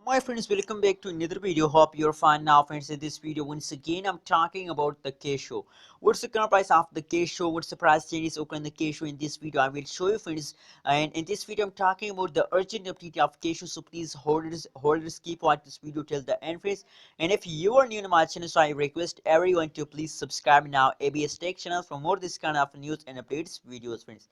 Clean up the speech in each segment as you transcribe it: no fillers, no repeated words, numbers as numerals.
My friends, welcome back to another video. Hope you're fine now, friends. In this video, once again, I'm talking about the Kisho. What's the current price of the Kisho? What's the price changes occurring in the Kisho? In this video, I will show you, friends. And in this video, I'm talking about the urgent update of Kisho. So please, holders, keep watching this video till the end, friends. And if you are new to my channel, so I request everyone to please subscribe now. ABS Tech channel for more this kind of news and updates videos, friends.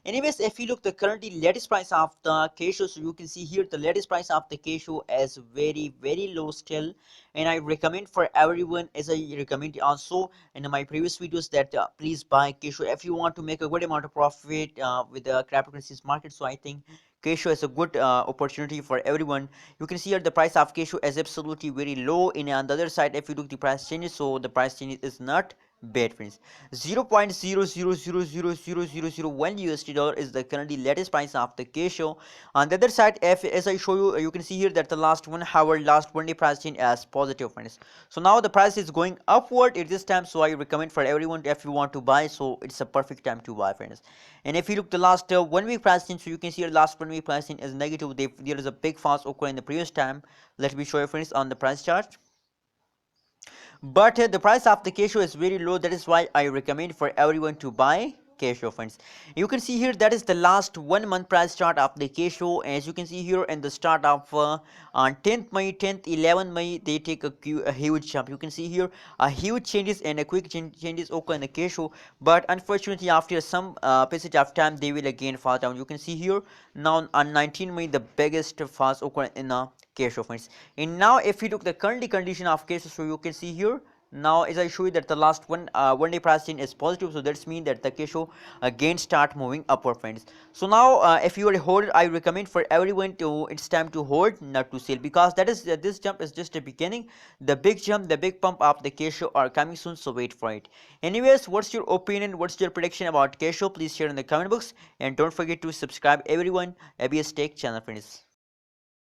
Anyways, if you look the currently latest price of the Kisho, so you can see here the latest price of the Kisho is very low still, and I recommend for everyone, as I recommend also in my previous videos, that please buy Kisho if you want to make a good amount of profit with the cryptocurrencies market. So I think Kisho is a good opportunity for everyone. You can see here the price of Kisho is absolutely very low. And on the other side, if you look the price changes, so the price changes is not bad, friends. 0.00000001 USD dollar is the currently latest price of the Kisho. On the other side, if as I show you, you can see here that the last 1 hour, last 1 day price change as positive, friends. So now the price is going upward at this time, so I recommend for everyone, if you want to buy, so it's a perfect time to buy, friends. And if you look the last 1 week price change, so you can see here last 1 week price change is negative. There is a big fast occurring in the previous time. Let me show you, friends, on the price chart. But the price of the Kisho is very low. That is why I recommend for everyone to buy Kisho, friends. You can see here that is the last 1 month price chart of the Kisho. As you can see here in the start of on 10th May, 10th, 11th May, they take a huge jump. You can see here a huge changes and a quick changes occur in the Kisho. But unfortunately, after some passage of time, they will again fall down. You can see here now on 19th May, the biggest fast occur in the Kisho, friends. And now if you look the currently condition of Kisho, so you can see here now as I show you that the last 1 day price change is positive, so that's mean that the Kisho again start moving upward, friends. So now if you are a holder, I recommend for everyone to, it's time to hold, not to sell, because that is this jump is just a beginning. The big jump, the big pump of the Kisho are coming soon, so wait for it. Anyways, what's your opinion, what's your prediction about Kisho? Please share in the comment box, and don't forget to subscribe everyone, ABS Tech channel, friends.